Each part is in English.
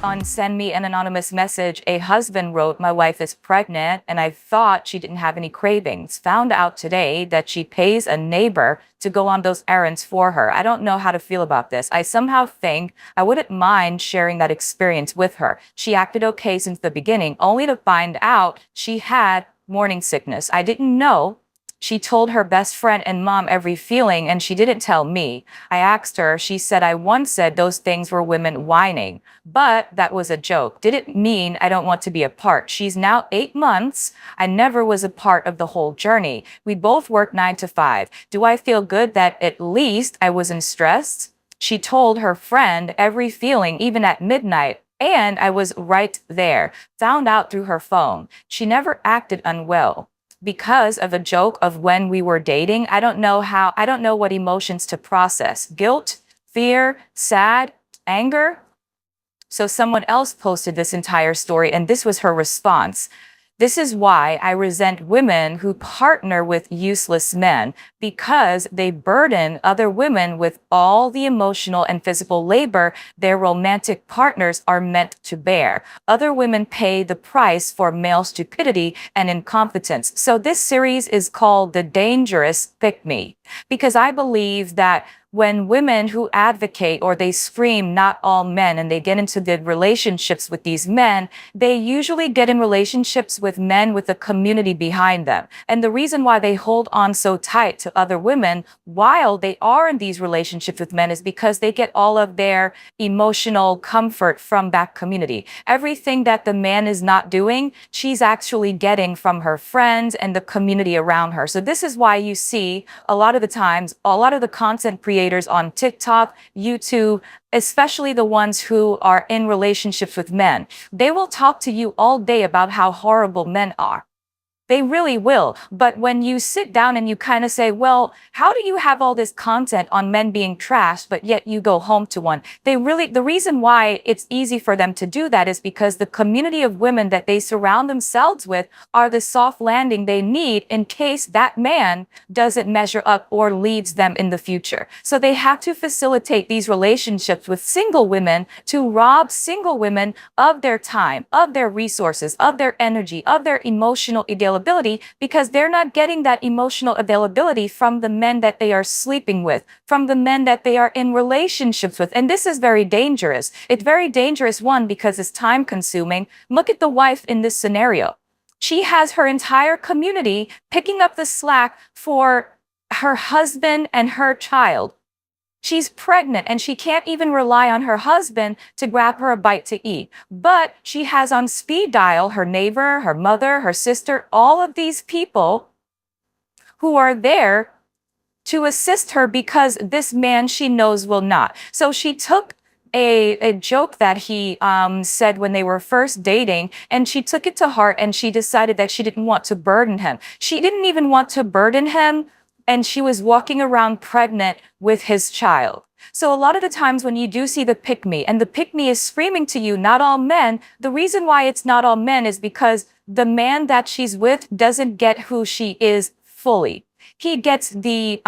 on Send Me an Anonymous Message, a husband wrote, "My wife is pregnant and I thought she didn't have any cravings. Found out today that she pays a neighbor to go on those errands for her. I don't know how to feel about this. I somehow think I wouldn't mind sharing that experience with her. She acted okay since the beginning, only to find out she had morning sickness. I didn't know. She told her best friend and mom every feeling, and she didn't tell me. I asked her, she said I once said those things were women whining, but that was a joke. Didn't mean I don't want to be a part. She's now 8 months. I never was a part of the whole journey. We both work 9 to 5. Do I feel good that at least I wasn't stressed?" She told her friend every feeling, even at midnight. And I was right there. Found out through her phone. She never acted unwell because of a joke of when we were dating. I don't know what emotions to process. Guilt, fear, sad, anger. So someone else posted this entire story, and this was her response. "This is why I resent women who partner with useless men, because they burden other women with all the emotional and physical labor their romantic partners are meant to bear. Other women pay the price for male stupidity and incompetence." So this series is called The Dangerous Pick Me, because I believe that when women who advocate or they scream not all men and they get into the relationships with these men, they usually get in relationships with men with a community behind them. And the reason why they hold on so tight to other women while they are in these relationships with men is because they get all of their emotional comfort from that community. Everything that the man is not doing, she's actually getting from her friends and the community around her. So this is why you see a lot of the times, a lot of the content creators on TikTok, YouTube, especially the ones who are in relationships with men, they will talk to you all day about how horrible men are. They really will. But when you sit down and you kind of say, well, how do you have all this content on men being trashed, but yet you go home to one? The reason why it's easy for them to do that is because the community of women that they surround themselves with are the soft landing they need in case that man doesn't measure up or leaves them in the future. So they have to facilitate these relationships with single women to rob single women of their time, of their resources, of their energy, of their emotional availability, because they're not getting that emotional availability from the men that they are sleeping with, from the men that they are in relationships with. And this is very dangerous. It's very dangerous, one, because it's time consuming. Look at the wife in this scenario. She has her entire community picking up the slack for her husband and her child. She's pregnant and she can't even rely on her husband to grab her a bite to eat. But she has on speed dial her neighbor, her mother, her sister, all of these people who are there to assist her because this man she knows will not. So she took a joke that he said when they were first dating, and she took it to heart and she decided that she didn't want to burden him. She didn't even want to burden him, and she was walking around pregnant with his child. So a lot of the times when you do see the pick me, and the pick me is screaming to you, not all men, the reason why it's not all men is because the man that she's with doesn't get who she is fully. He gets the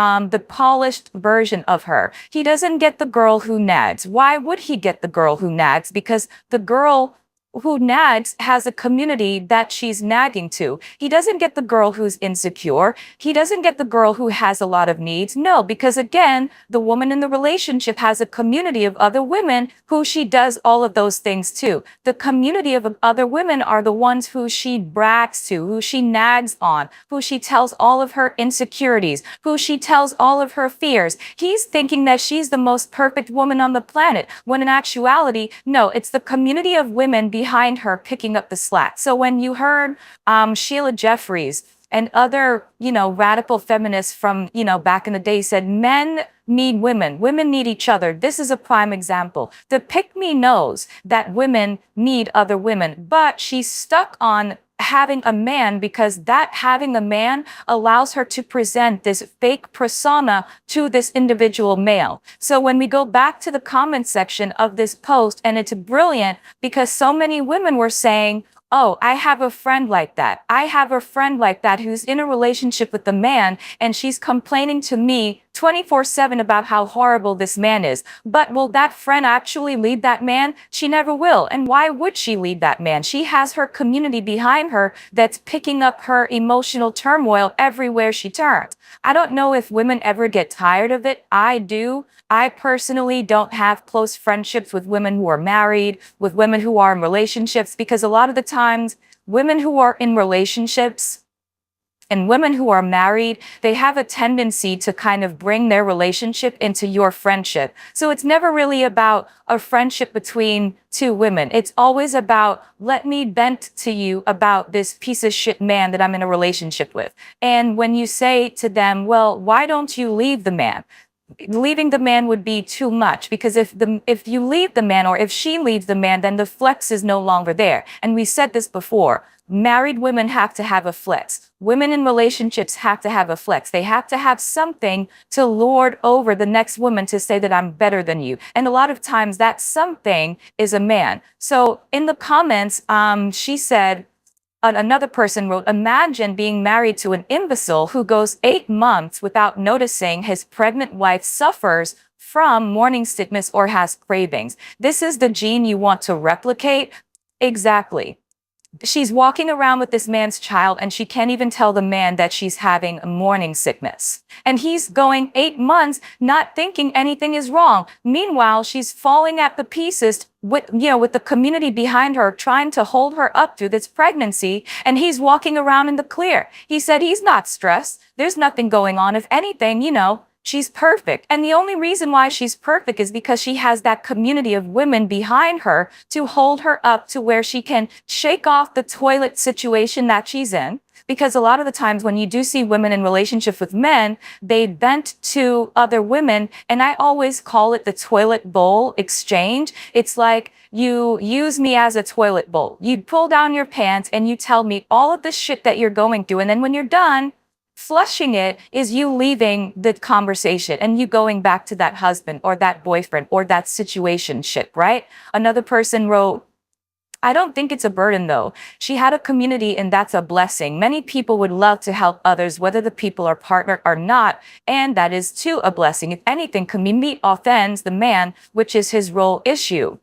polished version of her. He doesn't get the girl who nags. Why would he get the girl who nags? Because the girl who nags has a community that she's nagging to. He doesn't get the girl who's insecure. He doesn't get the girl who has a lot of needs. No, because again, the woman in the relationship has a community of other women who she does all of those things to. The community of other women are the ones who she brags to, who she nags on, who she tells all of her insecurities, who she tells all of her fears. He's thinking that she's the most perfect woman on the planet, when in actuality, no, it's the community of women behind her picking up the slack. So when you heard Sheila Jeffries and other, radical feminists from, back in the day said, men need women, women need each other. This is a prime example. The pick me knows that women need other women, but she's stuck on having a man because that having a man allows her to present this fake persona to this individual male. So when we go back to the comment section of this post, and it's brilliant because so many women were saying, oh, I have a friend like that. I have a friend like that who's in a relationship with a man, and she's complaining to me 24/7 about how horrible this man is. But will that friend actually leave that man? She never will. And why would she leave that man? She has her community behind her that's picking up her emotional turmoil everywhere she turns. I don't know if women ever get tired of it. I do. I personally don't have close friendships with women who are married, with women who are in relationships, because a lot of the times, women who are in relationships and women who are married, they have a tendency to kind of bring their relationship into your friendship. So it's never really about a friendship between two women. It's always about, let me vent to you about this piece of shit man that I'm in a relationship with. And when you say to them, well, why don't you leave the man? Leaving the man would be too much, because if you leave the man, or if she leaves the man, then the flex is no longer there. And we said this before. Married women have to have a flex. Women in relationships have to have a flex. They have to have something to lord over the next woman to say that I'm better than you. And a lot of times that something is a man. So in the comments, she said, another person wrote, imagine being married to an imbecile who goes 8 months without noticing his pregnant wife suffers from morning sickness or has cravings. This is the gene you want to replicate? Exactly. She's walking around with this man's child and she can't even tell the man that she's having morning sickness. And he's going 8 months not thinking anything is wrong. Meanwhile, she's falling at the pieces with the community behind her, trying to hold her up through this pregnancy. And he's walking around in the clear. He said he's not stressed. There's nothing going on. If anything, she's perfect. And the only reason why she's perfect is because she has that community of women behind her to hold her up to where she can shake off the toilet situation that she's in. Because a lot of the times when you do see women in relationships with men, they vent to other women. And I always call it the toilet bowl exchange. It's like you use me as a toilet bowl. You pull down your pants and you tell me all of the shit that you're going through. And then when you're done, flushing it is you leaving the conversation and you going back to that husband or that boyfriend or that situationship, right? Another person wrote, I don't think it's a burden though. She had a community and that's a blessing. Many people would love to help others, whether the people are partnered or not. And that is too a blessing. If anything, community offends the man, which is his role issue.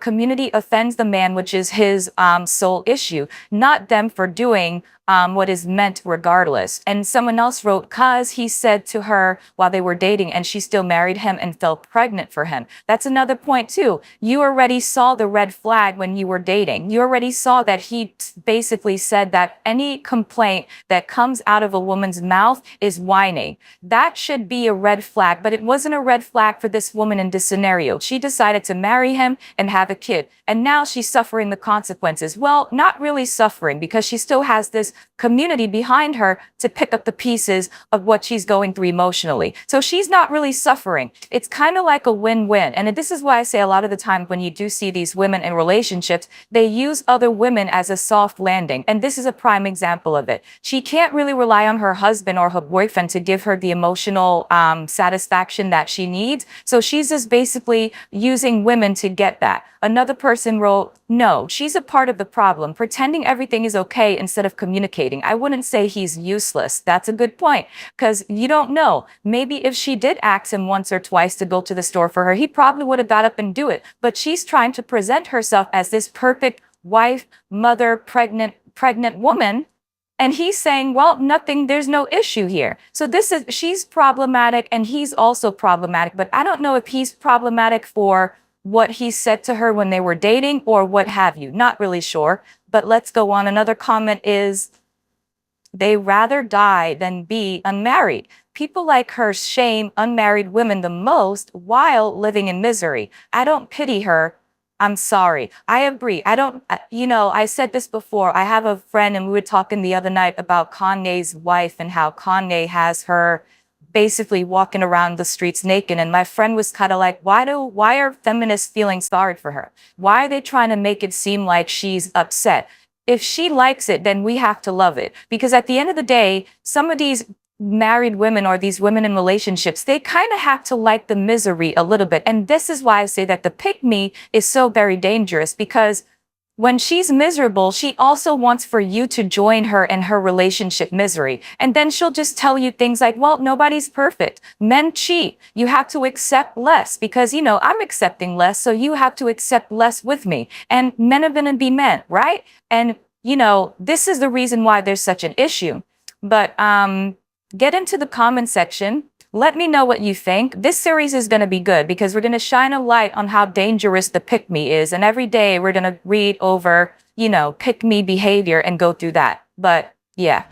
Community offends the man, which is his sole issue, not them for doing what is meant regardless. And someone else wrote, cause he said to her while they were dating and she still married him and fell pregnant for him. That's another point too. You already saw the red flag when you were dating. You already saw that he basically said that any complaint that comes out of a woman's mouth is whining. That should be a red flag, but it wasn't a red flag for this woman in this scenario. She decided to marry him and have a kid. And now she's suffering the consequences. Well, not really suffering, because she still has this community behind her to pick up the pieces of what she's going through emotionally. So she's not really suffering. It's kind of like a win-win. And this is why I say a lot of the time when you do see these women in relationships, they use other women as a soft landing. And this is a prime example of it. She can't really rely on her husband or her boyfriend to give her the emotional satisfaction that she needs. So she's just basically using women to get that. Another person wrote, no, she's a part of the problem, pretending everything is okay instead of communicating. I wouldn't say he's useless. That's a good point, because you don't know. Maybe if she did ask him once or twice to go to the store for her, he probably would have got up and do it. But she's trying to present herself as this perfect wife, mother, pregnant woman. And he's saying, well, nothing, there's no issue here. So she's problematic and he's also problematic, but I don't know if he's problematic for what he said to her when they were dating or what have you. Not really sure, but let's go on. Another comment is, they rather die than be unmarried. People like her shame unmarried women the most while living in misery. I don't pity her. I'm sorry. I agree. I said this before. I have a friend and we were talking the other night about Kanye's wife and how Kanye has her basically walking around the streets naked. And my friend was kind of like, why are feminists feeling sorry for her? Why are they trying to make it seem like she's upset? If she likes it, then we have to love it. Because at the end of the day, some of these married women or these women in relationships, they kind of have to like the misery a little bit. And this is why I say that the pick me is so very dangerous, because when she's miserable, she also wants for you to join her in her relationship misery. And then she'll just tell you things like, well, nobody's perfect. Men cheat. You have to accept less because, I'm accepting less. So you have to accept less with me. And men are going to be men, right? And, this is the reason why there's such an issue. But get into the comment section. Let me know what you think. This series is going to be good because we're going to shine a light on how dangerous the pick-me is. And every day we're going to read over, pick-me behavior and go through that. But yeah.